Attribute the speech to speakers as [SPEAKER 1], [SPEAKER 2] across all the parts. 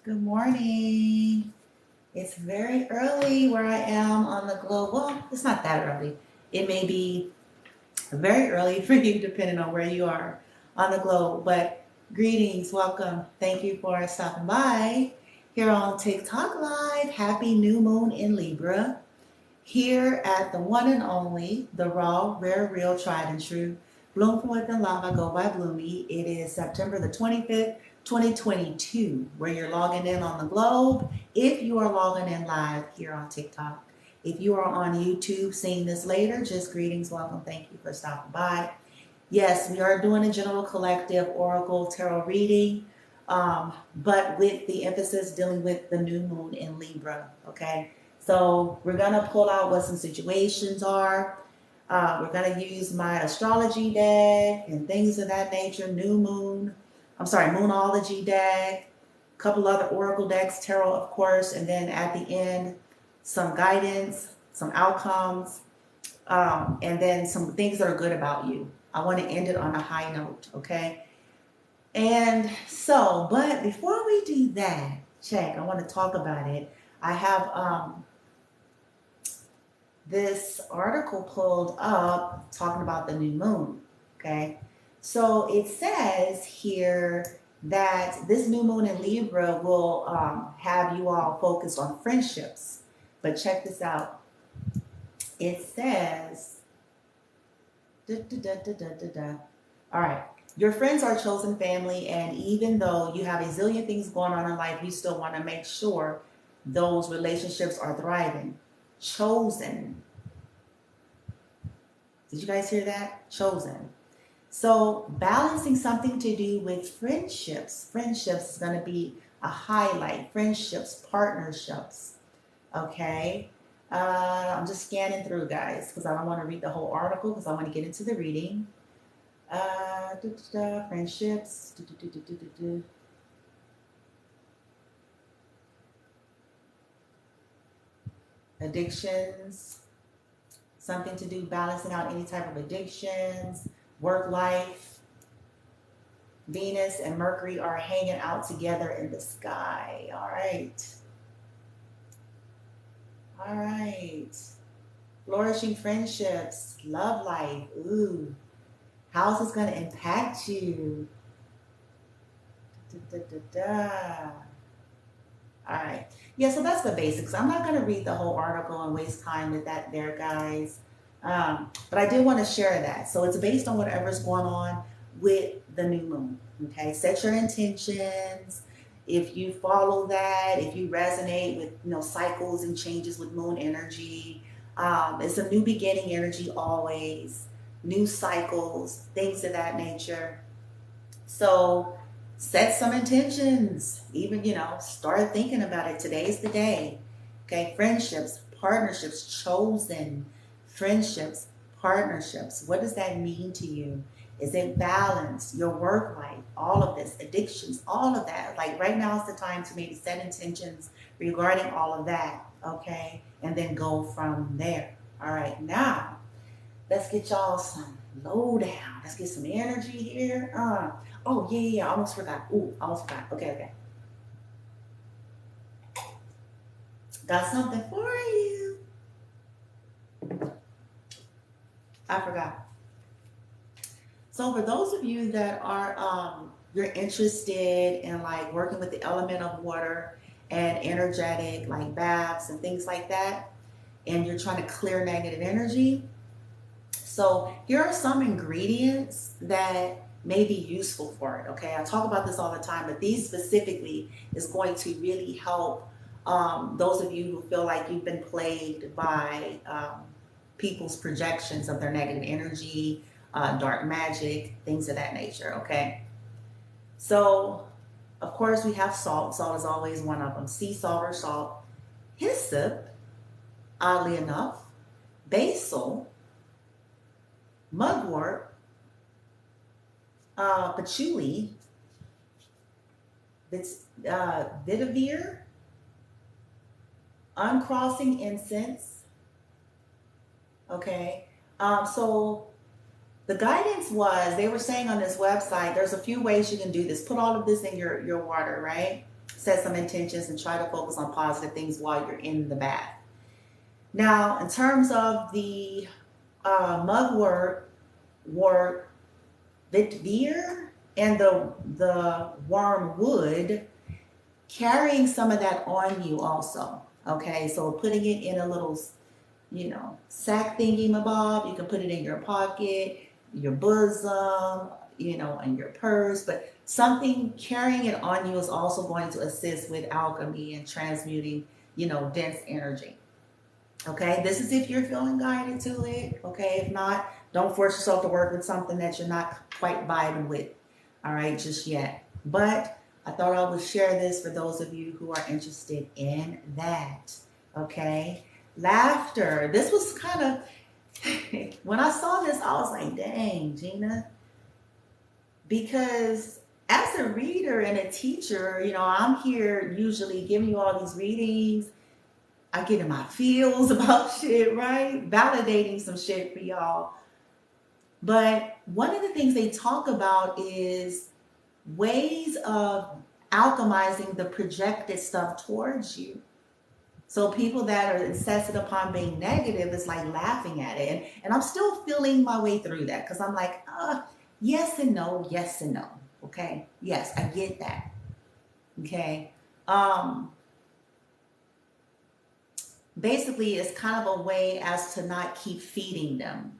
[SPEAKER 1] Good morning. It's very early where I am on the globe. Well, it's not that early. It may be very early for you, depending on where you are on the globe. But greetings, welcome. Thank you for stopping by here on TikTok Live. Happy new moon in Libra. Here at the one and only, the raw, rare, real, tried and true. Bloom from within lava, go by Bloomy. It is September the 25th, 2022, where you're logging in on the globe. If you are logging in live here on TikTok, if you are on YouTube seeing this later, just greetings, welcome, thank you for stopping by. Yes, we are doing a general collective oracle tarot reading, but with the emphasis dealing with the new moon in Libra, okay? So we're going to pull out what some situations are. We're going to use my astrology deck and things of that nature, moonology deck, a couple other oracle decks, tarot, of course, and then at the end, some guidance, some outcomes, and then some things that are good about you. I want to end it on a high note, okay? And so, but before we do that, I want to talk about it. I have this article pulled up talking about the new moon, okay? So it says here that this new moon in Libra will have you all focused on friendships. But check this out. It says, all right, your friends are chosen family, and even though you have a zillion things going on in life, you still want to make sure those relationships are thriving. Chosen. Did you guys hear that? Chosen. So balancing something to do with friendships. Friendships is going to be a highlight. Friendships, partnerships. Okay. I'm just scanning through, guys, because I don't want to read the whole article because I want to get into the reading. Friendships. Addictions. Something to do balancing out any type of addictions. Work life. Venus and Mercury are hanging out together in the sky. All right. All right. Flourishing friendships. Love life. Ooh. How's this going to impact you? All right. Yeah, so that's the basics. I'm not going to read the whole article and waste time with that there, guys. But I do want to share that. So it's based on whatever's going on with the new moon. Okay, set your intentions. If you follow that, if you resonate with cycles and changes with moon energy, it's a new beginning energy always, new cycles, things of that nature. So set some intentions, even, start thinking about it. Today's the day. Okay, friendships, partnerships, chosen friendships, partnerships. What does that mean to you? Is it balance, your work life, all of this, addictions, all of that? Like right now is the time to maybe set intentions regarding all of that, okay? And then go from there. All right, now let's get y'all some lowdown. Let's get some energy here. Oh, yeah, I almost forgot. Almost forgot. Okay. Got something for you. I forgot. So for those of you that are, you're interested in like working with the element of water and energetic, like baths and things like that, and you're trying to clear negative energy. So here are some ingredients that may be useful for it, okay? I talk about this all the time, but these specifically is going to really help those of you who feel like you've been plagued by people's projections of their negative energy, dark magic, things of that nature, okay? So, of course, we have salt. Salt is always one of them. Sea salt or salt. Hyssop, oddly enough. Basil, mugwort, patchouli, vetiver, uncrossing incense, okay? So the guidance was, they were saying on this website, there's a few ways you can do this. Put all of this in your water, right? set some intentions and try to focus on positive things while you're in the bath. Now, in terms of the mugwort, Vitvier, and the wormwood, carrying some of that on you also. Okay, so putting it in a little, sack thingy mabob. You can put it in your pocket, your bosom, in your purse, but something carrying it on you is also going to assist with alchemy and transmuting, dense energy. Okay, this is if you're feeling guided to it. Okay, if not, don't force yourself to work with something that you're not quite vibing with. All right, just yet. But I thought I would share this for those of you who are interested in that. Okay, laughter. This was kind of, when I saw this, I was like, dang, Gina. Because as a reader and a teacher, I'm here usually giving you all these readings. I get in my feels about shit, right? Validating some shit for y'all. But one of the things they talk about is ways of alchemizing the projected stuff towards you. So people that are insistent upon being negative is like laughing at it. And I'm still feeling my way through that because I'm like, yes and no, yes and no. Okay. Yes, I get that. Okay. Basically, it's kind of a way as to not keep feeding them.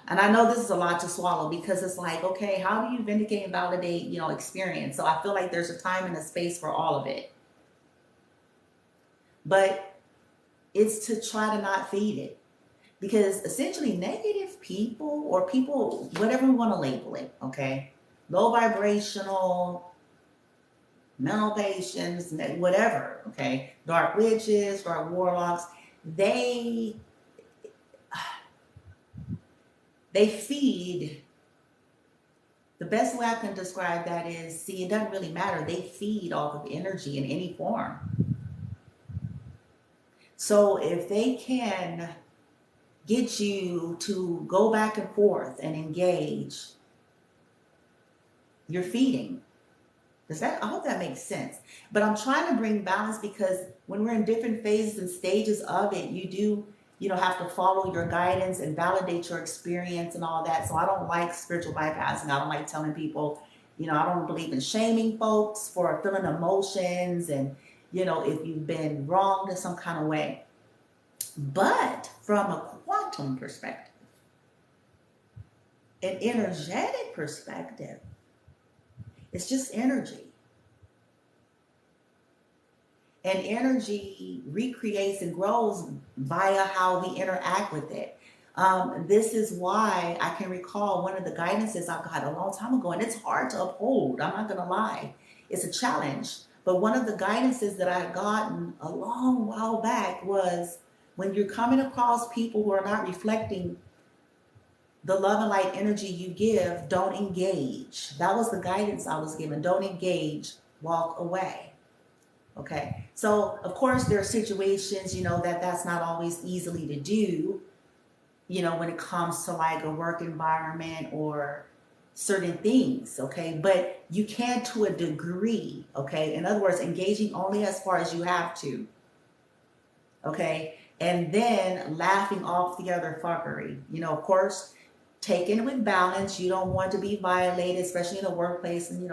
[SPEAKER 1] And I know this is a lot to swallow because it's like, okay, how do you vindicate and validate, experience? So I feel like there's a time and a space for all of it. But it's to try to not feed it. Because essentially negative people or people, whatever we want to label it, okay? Low vibrational, mental patients, whatever, okay? Dark witches, dark warlocks, they feed. The best way I can describe that is, see, it doesn't really matter. They feed off of energy in any form. So if they can get you to go back and forth and engage, you're feeding. I hope that makes sense. But I'm trying to bring balance because when we're in different phases and stages of it, you do, have to follow your guidance and validate your experience and all that. So I don't like spiritual bypassing. I don't like telling people, I don't believe in shaming folks for feeling emotions and, if you've been wronged in some kind of way. But from a quantum perspective, an energetic perspective, it's just energy. And energy recreates and grows via how we interact with it. This is why I can recall one of the guidances I got a long time ago, and it's hard to uphold. I'm not going to lie. It's a challenge. But one of the guidances that I had gotten a long while back was when you're coming across people who are not reflecting the love and light energy you give, don't engage. That was the guidance I was given. Don't engage, walk away. Okay. So of course there are situations, that's not always easily to do, when it comes to like a work environment or certain things. Okay. But you can to a degree. Okay. In other words, engaging only as far as you have to. Okay. And then laughing off the other fuckery, of course, taken it with balance. You don't want to be violated, especially in the workplace, and,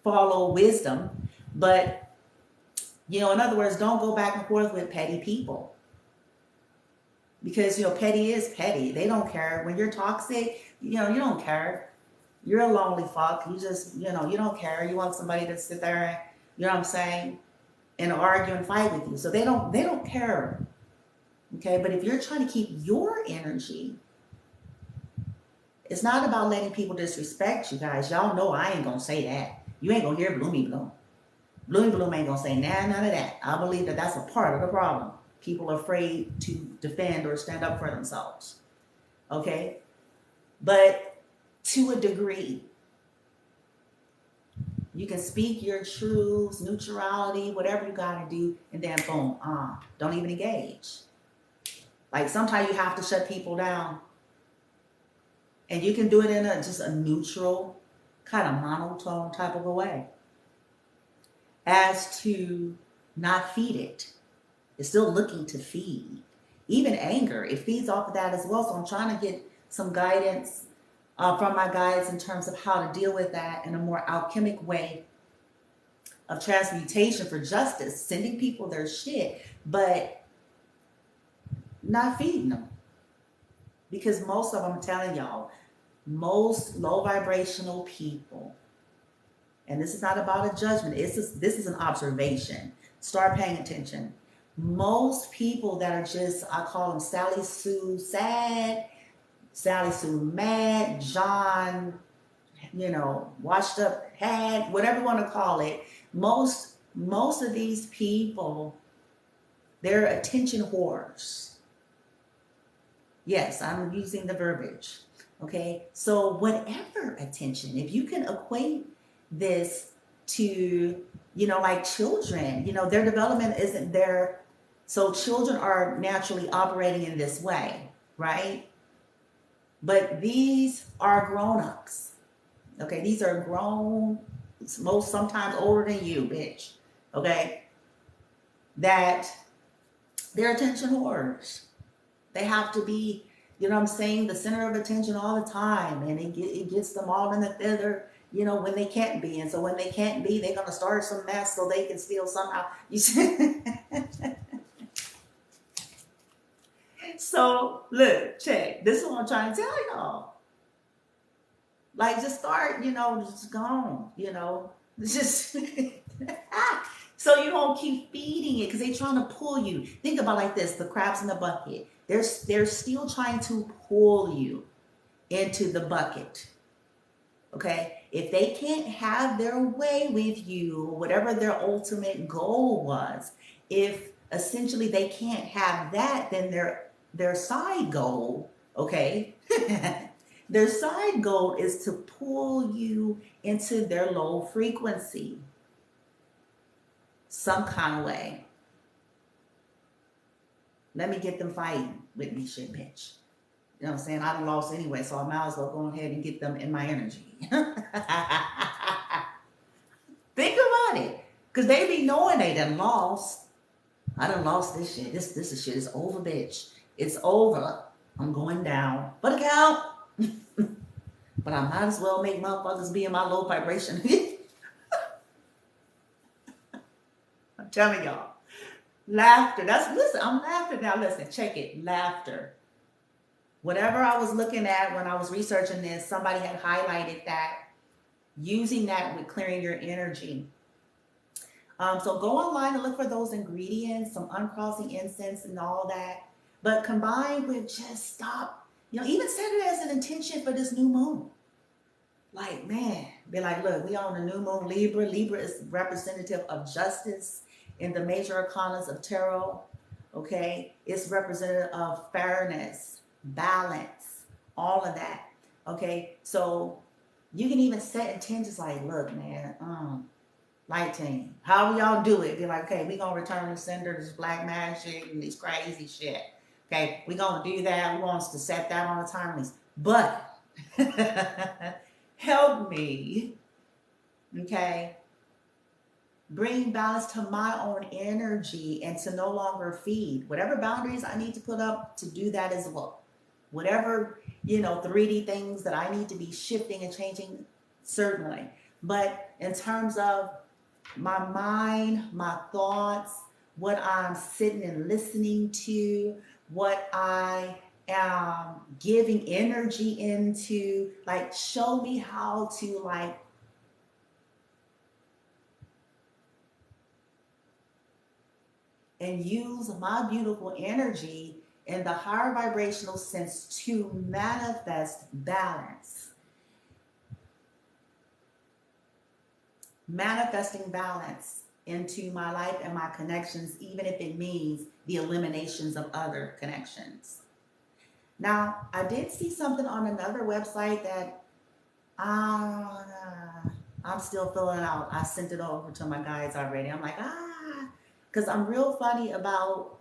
[SPEAKER 1] follow wisdom. But, in other words, don't go back and forth with petty people. Because, petty is petty. They don't care. When you're toxic, you don't care. You're a lonely fuck. You just, you don't care. You want somebody to sit there and, you know what I'm saying, and argue and fight with you. So they don't care. Okay, but if you're trying to keep your energy, it's not about letting people disrespect you guys. Y'all know I ain't gonna say that. You ain't gonna hear Bloomy Bloom. Bloomy Bloom ain't gonna say none of that. I believe that that's a part of the problem. People are afraid to defend or stand up for themselves. Okay, but to a degree, you can speak your truths, neutrality, whatever you gotta do, and then boom, don't even engage. Like sometimes you have to shut people down. And you can do it in just a neutral, kind of monotone type of a way. as to not feed it. It's still looking to feed. Even anger, it feeds off of that as well. So I'm trying to get some guidance from my guides in terms of how to deal with that in a more alchemic way of transmutation for justice, sending people their shit, but not feeding them. Because most of them, I'm telling y'all, most low vibrational people, and this is not about a judgment, this is an observation. Start paying attention. Most people that are just, I call them Sally Sue sad, Sally Sue mad, John, washed up, had, whatever you want to call it. Most of these people, they're attention whores. Yes, I'm using the verbiage. Okay, so whatever attention, if you can equate this to, like children, their development isn't there. So children are naturally operating in this way, right? But these are grown-ups. Okay, these are grown, most sometimes older than you, bitch. Okay, that they're attention whores. They have to be, the center of attention all the time, and it gets them all in the feather, when they can't be. And so when they can't be, they're gonna start some mess so they can still somehow. You see? So look, check. This is what I'm trying to tell y'all. Like, just start, just go on, just so you don't keep feeding it, because they're trying to pull you. Think about it like this: the crabs in the bucket. They're still trying to pull you into the bucket. Okay? If they can't have their way with you, whatever their ultimate goal was, if essentially they can't have that, then their side goal, okay? Their side goal is to pull you into their low frequency some kind of way. Let me get them fighting with me, shit, bitch. You know what I'm saying? I done lost anyway, so I might as well go ahead and get them in my energy. Think about it. Because they be knowing they done lost. I done lost this shit. This is shit. It's over, bitch. It's over. I'm going down. But account. But I might as well make motherfuckers be in my low vibration. I'm telling y'all. Laughter. Listen, I'm laughing now. Listen, check it. Laughter. Whatever I was looking at when I was researching this, somebody had highlighted that, using that with clearing your energy. So go online and look for those ingredients, some uncrossing incense and all that. But combined with just stop, even set it as an intention for this new moon. Like, man, be like, look, we on the new moon, Libra. Libra is representative of justice in the major arcanas of tarot. Okay, it's representative of fairness, balance, all of that. Okay, so you can even set intentions like, look, man, light team, how y'all do it? Be like, okay, we gonna return to sender this black magic and this crazy shit. Okay, we gonna do that. We want us to set that on the timeless. But help me, okay, bring balance to my own energy and to no longer feed. Whatever boundaries I need to put up to do that as well. Whatever, 3D things that I need to be shifting and changing, certainly. But in terms of my mind, my thoughts, what I'm sitting and listening to, what I am giving energy into, like, show me how to, like, and use my beautiful energy in the higher vibrational sense to manifest balance. Manifesting balance into my life and my connections, even if it means the eliminations of other connections. Now, I did see something on another website that I'm still filling out. I sent it over to my guides already. I'm like, because I'm real funny about,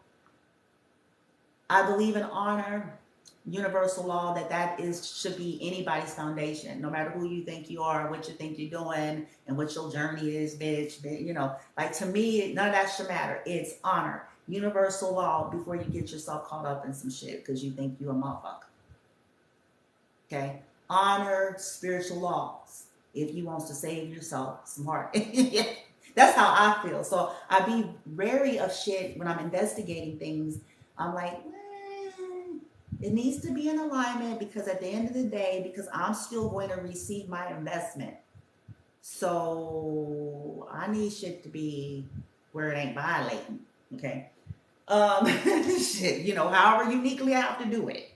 [SPEAKER 1] I believe in honor, universal law that should be anybody's foundation, no matter who you think you are, what you think you're doing, and what your journey is, bitch. You know, like to me, none of that should matter. It's honor, universal law before you get yourself caught up in some shit because you think you're a motherfucker. Okay, honor spiritual laws if you wants to save yourself some heart. That's how I feel. So I be wary of shit when I'm investigating things. I'm like, it needs to be in alignment because at the end of the day, because I'm still going to receive my investment. So I need shit to be where it ain't violating. Okay. Shit, you know, however uniquely I have to do it.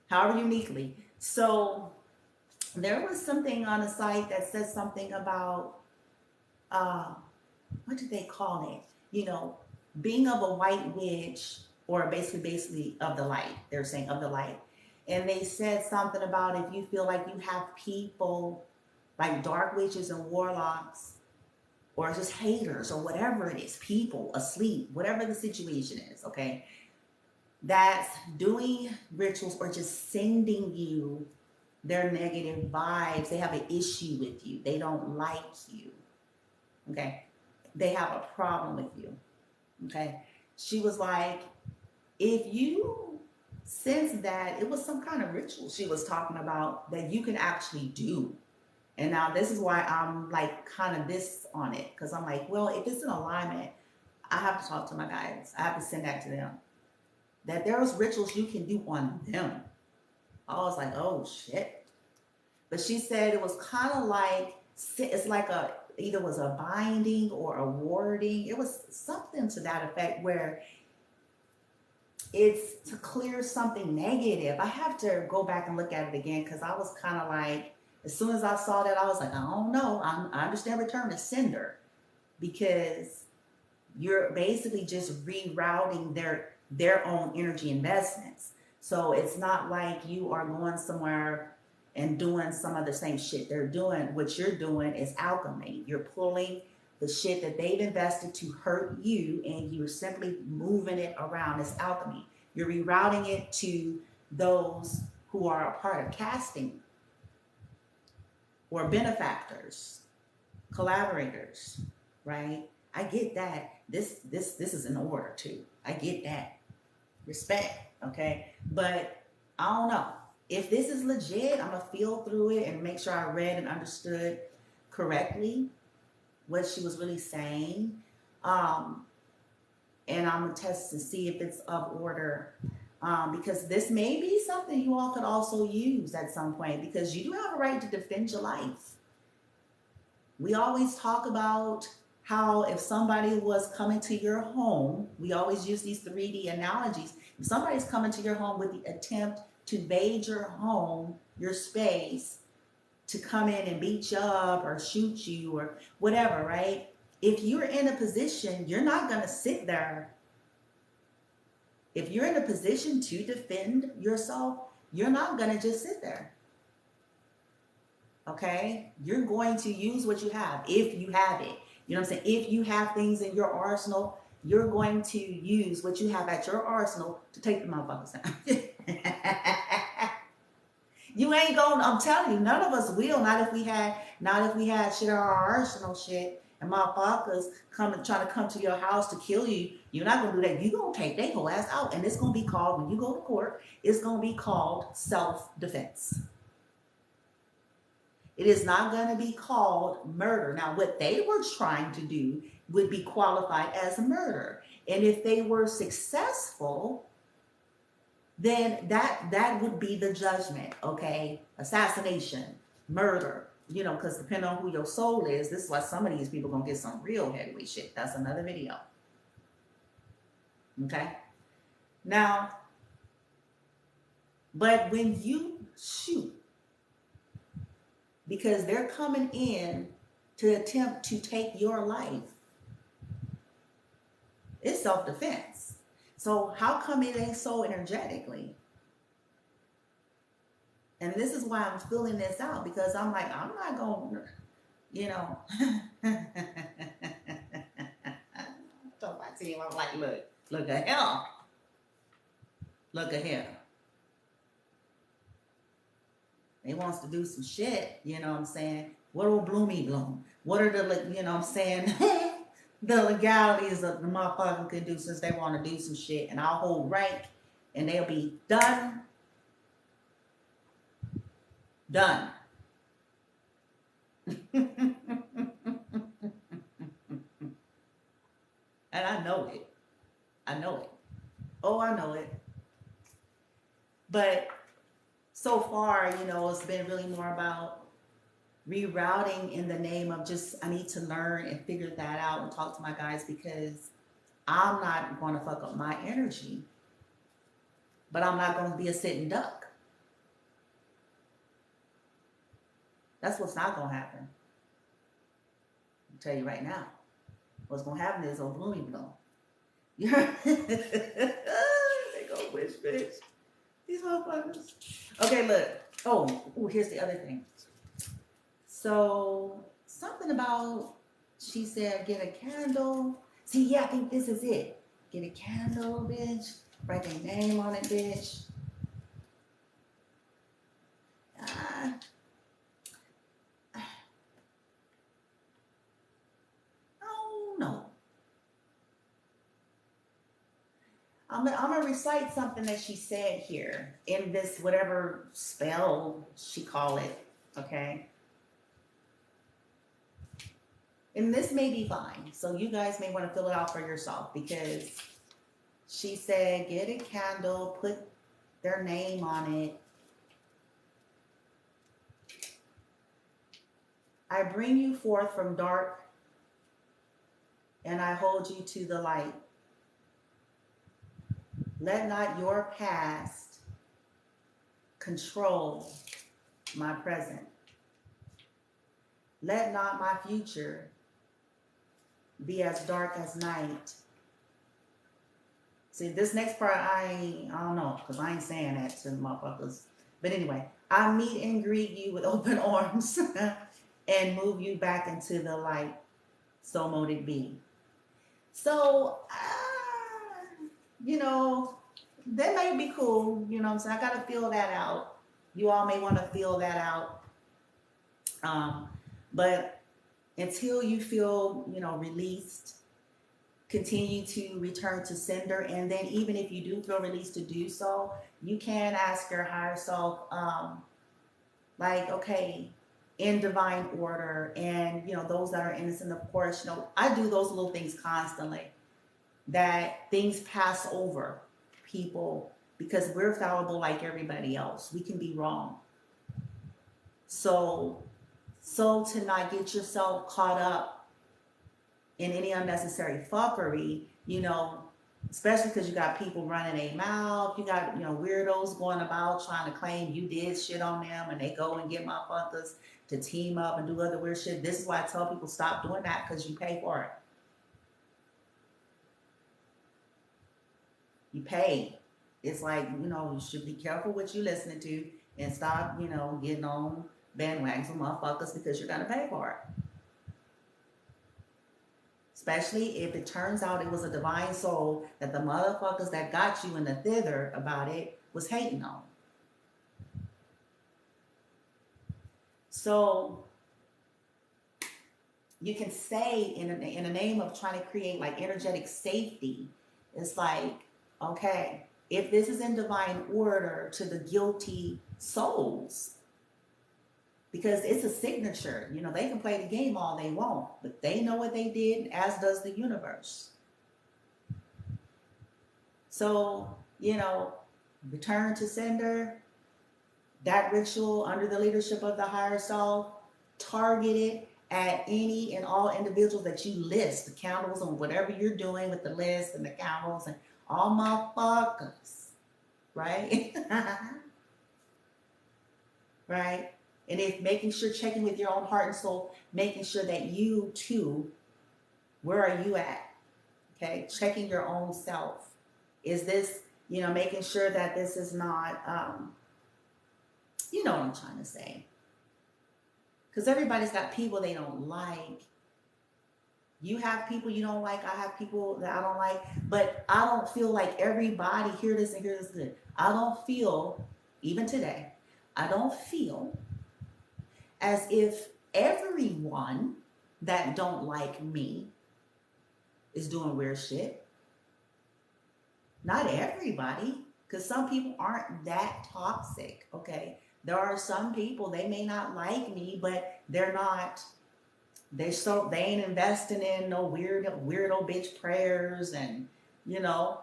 [SPEAKER 1] However uniquely. So there was something on a site that said something about what did they call it? You know, being of a white witch, or basically of the light. They're saying of the light. And they said something about if you feel like you have people like dark witches and warlocks, or just haters, or whatever it is, people asleep, whatever the situation is, okay, that's doing rituals or just sending you their negative vibes. They have an issue with you. They don't like you. Okay. They have a problem with you. Okay. She was like, if you sense that, it was some kind of ritual she was talking about that you can actually do. And now this is why I'm like kind of this on it. Because I'm like, well, if it's in alignment, I have to talk to my guides. I have to send that to them. That there's rituals you can do on them. I was like, oh shit. But she said it was kind of like, it's like either was a binding or a warding. It was something to that effect where it's to clear something negative. I have to go back and look at it again because I was kind of like, as soon as I saw that, I was like, I don't know. I understand return to sender because you're basically just rerouting their own energy investments. So it's not like you are going somewhere and doing some of the same shit they're doing. What you're doing is alchemy. You're pulling the shit that they've invested to hurt you, and you're simply moving it around. It's alchemy. You're rerouting it to those who are a part of casting, or benefactors, collaborators, right? I get that. This is in order too. I get that. Respect, okay? But I don't know. If this is legit, I'm gonna feel through it and make sure I read and understood correctly what she was really saying. And I'm gonna test to see if it's of order. Because this may be something you all could also use at some point, because you do have a right to defend your life. We always talk about how if somebody was coming to your home, we always use these 3D analogies. If somebody's coming to your home with the attempt to invade your home, your space, to come in and beat you up or shoot you or whatever, right? If you're in a position, you're not going to sit there. If you're in a position to defend yourself, you're not going to just sit there. Okay? You're going to use what you have, if you have it. You know what I'm saying? If you have things in your arsenal, you're going to use what you have at your arsenal to take the motherfuckers down. You ain't going, I'm telling you, none of us will, not if we had shit in our arsenal shit, and motherfuckers trying to come to your house to kill you. You're not gonna do that. You're gonna take their whole ass out. And it's gonna be called, when you go to court, it's gonna be called self-defense. It is not going to be called murder. Now, what they were trying to do would be qualified as murder. And if they were successful, then that would be the judgment, okay? Assassination, murder, you know, because depending on who your soul is, this is why some of these people are going to get some real heavyweight shit. That's another video. Okay? Now, but when you shoot, because they're coming in to attempt to take your life, it's self-defense. So how come it ain't so energetically? And this is why I'm filling this out, because I'm like, I'm not going, you know. So my team, I'm like, look at here. Look at here. wants to do some shit, you know what I'm saying? What will bloomy bloom? What are the, you know what I'm saying, the legalities of the motherfucker can do since they want to do some shit, and I'll hold rank and they'll be done. Done. And I know it. I know it. Oh, I know it. But so far, you know, it's been really more about rerouting in the name of just, I need to learn and figure that out and talk to my guys, because I'm not going to fuck up my energy, but I'm not going to be a sitting duck. That's what's not going to happen. I'll tell you right now. What's going to happen is old bloomy bloom. You heard? They go wish bitch. These motherfuckers. Okay, look. Oh, here's the other thing. So, something about, she said, get a candle. See, yeah, I think this is it. Get a candle, bitch. Write their name on it, bitch. I don't know. I'm gonna recite something that she said here in this whatever spell she call it, okay? And this may be fine, so you guys may want to fill it out for yourself, because she said, get a candle, put their name on it. I bring you forth from dark, and I hold you to the light. Let not your past control my present. Let not my future be as dark as night. See, this next part, I don't know, because I ain't saying that to the motherfuckers. But anyway, I meet and greet you with open arms and move you back into the light. So mote it be. So, you know, that may be cool. You know what I'm saying? I got to feel that out. You all may want to feel that out. But until you feel, you know, released, continue to return to sender. And then even if you do feel released to do so, you can ask your higher self, like, okay, in divine order, and, you know, those that are innocent, of course, you know, I do those little things constantly, that things pass over people, because we're fallible like everybody else. We can be wrong. So to not get yourself caught up in any unnecessary fuckery, you know, especially because you got people running their mouth, you got, you know, weirdos going about trying to claim you did shit on them, and they go and get motherfuckers to team up and do other weird shit. This is why I tell people, stop doing that, because you pay for it. You pay. It's like, you know, you should be careful what you listening to, and stop, you know, getting on bandwagons with motherfuckers, because you're going to pay for it. Especially if it turns out it was a divine soul that the motherfuckers that got you in the thither about it was hating on. So you can say in the name of trying to create like energetic safety, it's like, okay, if this is in divine order to the guilty souls, because it's a signature, you know, they can play the game all they want, but they know what they did, as does the universe. So, you know, return to sender, that ritual under the leadership of the higher self, targeted at any and all individuals that you list, the candles on whatever you're doing with the list and the candles and all motherfuckers, right? Right? And if making sure, checking with your own heart and soul, making sure that you too, where are you at? Okay, checking your own self. Is this, you know, making sure that this is not, you know what I'm trying to say. Because everybody's got people they don't like. You have people you don't like. I have people that I don't like. But I don't feel like everybody, hear this and hear this good. I don't feel, even today, I don't feel as if everyone that don't like me is doing weird shit. Not everybody, because some people aren't that toxic, okay? There are some people, they may not like me, but they're not, they ain't investing in no weirdo bitch prayers, and you know,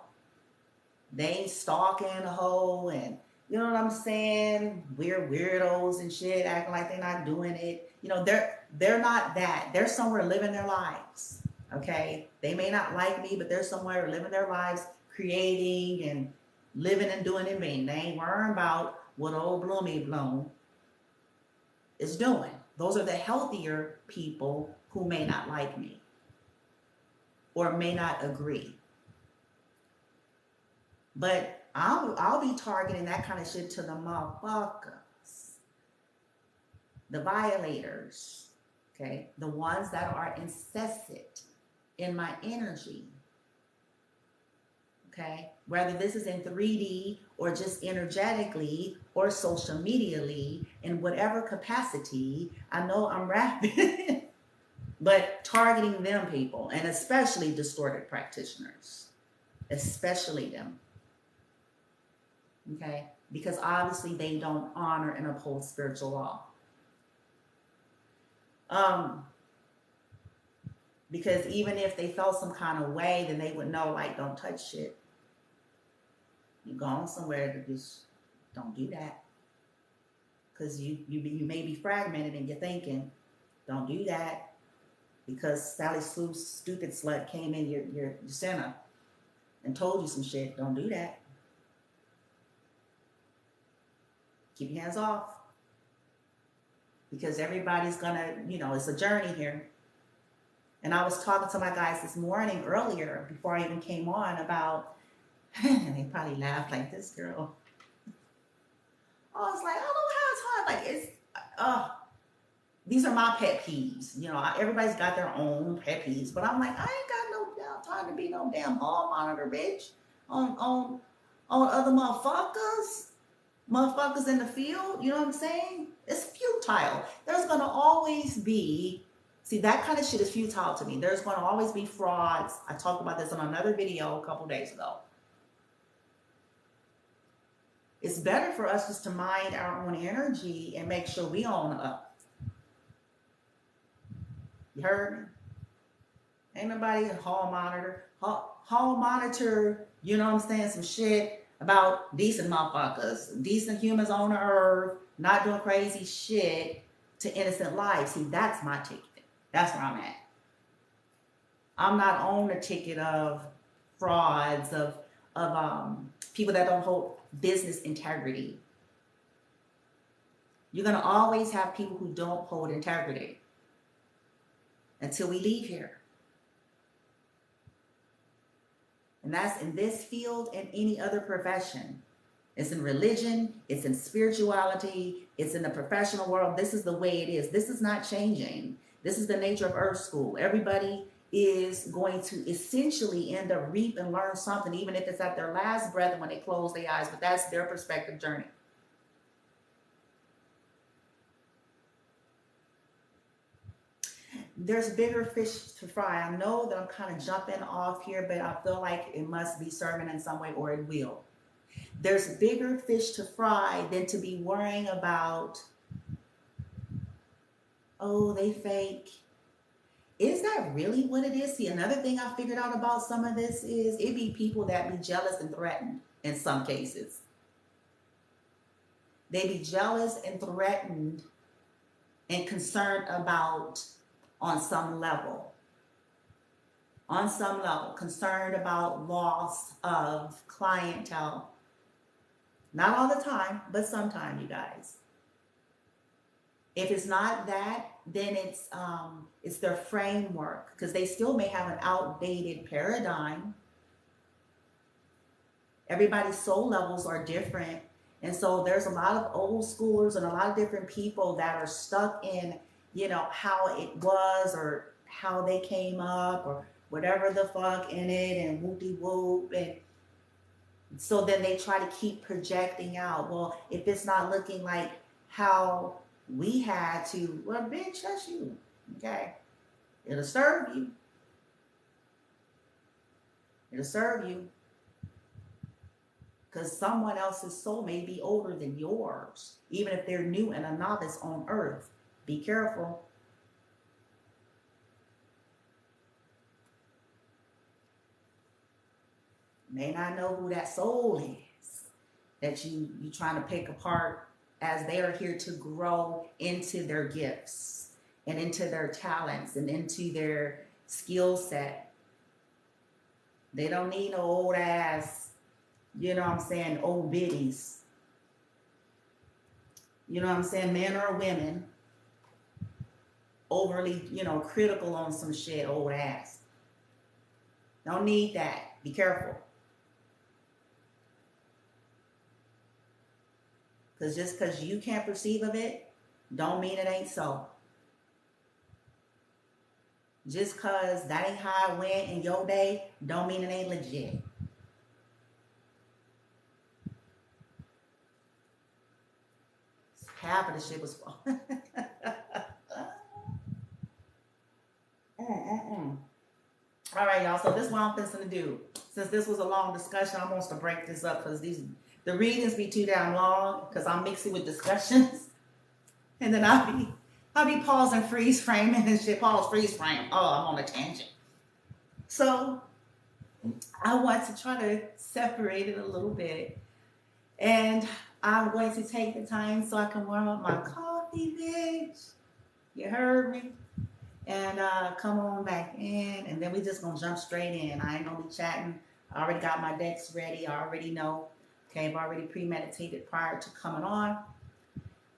[SPEAKER 1] they ain't stalking a hoe, and you know what I'm saying? Weirdos and shit, acting like they're not doing it. You know, they're not that. They're somewhere living their lives. Okay? They may not like me, but they're somewhere living their lives, creating and living and doing it mean. They ain't worrying about what old Bloomy Bloom is doing. Those are the healthier people who may not like me or may not agree. But I'll be targeting that kind of shit to the motherfuckers, the violators, okay? The ones that are incessant in my energy, okay? Whether this is in 3D or just energetically or social medially, in whatever capacity, I know I'm rapping, but targeting them people, and especially distorted practitioners, especially them. Okay, because obviously they don't honor and uphold spiritual law. Because even if they felt some kind of way, then they would know, like, don't touch shit. You're going somewhere to just don't do that. Because you may be fragmented in your thinking. Don't do that. Because Sally Sleuth's stupid slut came in your center and told you some shit. Don't do that. Keep your hands off, because everybody's gonna, you know, it's a journey here. And I was talking to my guys this morning earlier before I even came on about, they probably laughed like, this girl. I was like, I don't know how it's hard. Like, it's, these are my pet peeves. You know, everybody's got their own pet peeves, but I'm like, I ain't got no damn time to be no damn hall monitor, bitch, on other motherfuckers in the field. You know what I'm saying? It's futile. There's going to always be, see, that kind of shit is futile to me. There's going to always be frauds. I talked about this on another video a couple days ago. It's better for us just to mind our own energy and make sure we own up. You heard me? Ain't nobody a hall monitor, you know what I'm saying, some shit about decent motherfuckers, decent humans on the earth, not doing crazy shit to innocent lives. See, that's my ticket. That's where I'm at. I'm not on the ticket of frauds, of people that don't hold business integrity. You're going to always have people who don't hold integrity until we leave here. And that's in this field and any other profession. It's in religion, it's in spirituality, it's in the professional world. This is the way it is. This is not changing. This is the nature of Earth School. Everybody is going to essentially end up reap and learn something, even if it's at their last breath and when they close their eyes, but that's their perspective journey. There's bigger fish to fry. I know that I'm kind of jumping off here, but I feel like it must be serving in some way, or it will. There's bigger fish to fry than to be worrying about, oh, they fake. Is that really what it is? See, another thing I figured out about some of this is it be people that be jealous and threatened in some cases. They be jealous and threatened and concerned about, on some level, concerned about loss of clientele. Not all the time, but sometimes, you guys. If it's not that, then it's their framework, because they still may have an outdated paradigm. Everybody's soul levels are different. And so there's a lot of old schoolers and a lot of different people that are stuck in, you know, how it was or how they came up or whatever the fuck in it, and whoop-de-whoop. And so then they try to keep projecting out, well, if it's not looking like how we had to, well, bitch, that's you. Okay. It'll serve you. It'll serve you. Because someone else's soul may be older than yours, even if they're new and a novice on earth. Be careful. May not know who that soul is that you trying to pick apart, as they are here to grow into their gifts and into their talents and into their skill set. They don't need no old ass, you know what I'm saying, old biddies. You know what I'm saying? Men or women overly, critical on some shit, old ass. Don't need that. Be careful. Because just because you can't perceive of it, don't mean it ain't so. Just because that ain't how it went in your day, don't mean it ain't legit. Half of the shit was false. All right, y'all. So this is what I'm fixing to do. Since this was a long discussion, I'm going to break this up because the readings be too damn long because I'm mixing with discussions, and then I'll be pausing, freeze framing and shit. Pause, freeze frame. Oh, I'm on a tangent. So I want to try to separate it a little bit, and I'm going to take the time so I can warm up my coffee, bitch. You heard me? And come on back in, and then we just gonna jump straight in. I ain't gonna be chatting. I already got my decks ready. I already know. Okay, I've already premeditated prior to coming on.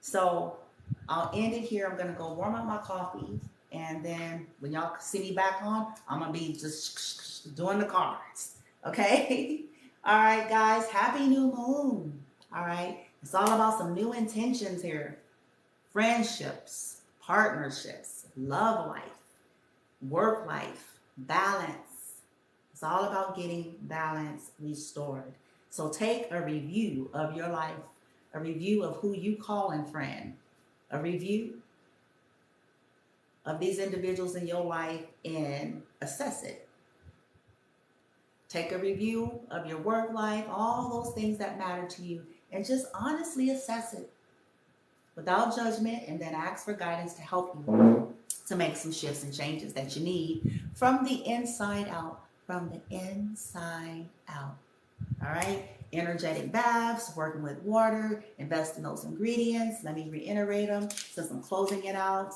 [SPEAKER 1] So I'll end it here. I'm gonna go warm up my coffee, and then when y'all see me back on, I'm gonna be just doing the cards. Okay? All right, guys. Happy new moon. All right. It's all about some new intentions here. Friendships, partnerships, love life, work life, balance. It's all about getting balance restored. So take a review of your life, a review of who you call a friend, a review of these individuals in your life and assess it. Take a review of your work life, all those things that matter to you, and just honestly assess it without judgment, and then ask for guidance to help you to make some shifts and changes that you need from the inside out. From the inside out. All right? Energetic baths, working with water, invest in those ingredients. Let me reiterate them since I'm closing it out.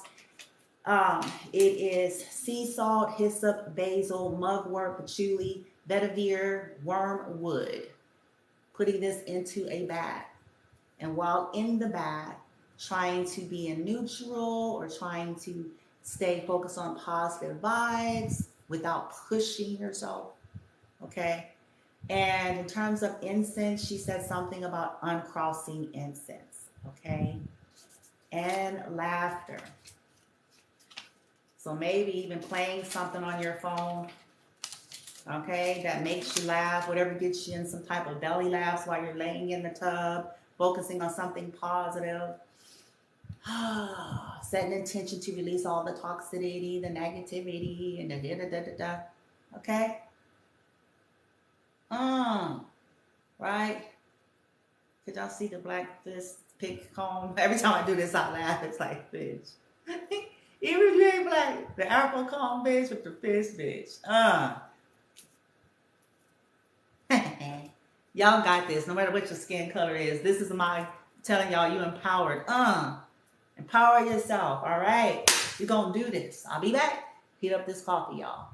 [SPEAKER 1] It is sea salt, hyssop, basil, mugwort, patchouli, vetiver, wormwood. Putting this into a bath. And while in the bath, trying to be in neutral or trying to stay focused on positive vibes without pushing yourself, okay? And in terms of incense, she said something about uncrossing incense, okay? And laughter. So maybe even playing something on your phone, okay, that makes you laugh, whatever gets you in some type of belly laughs while you're laying in the tub, focusing on something positive. Set an intention to release all the toxicity, the negativity, and the da-da-da-da-da. Okay? Right? Could y'all see the black fist pick comb? Every time I do this, I laugh. It's like, bitch. Even if you ain't black, the apple comb, bitch, with the fist, bitch. Y'all got this, no matter what your skin color is. This is my telling y'all you empowered. Empower yourself, all right? We're going to do this. I'll be back. Heat up this coffee, y'all.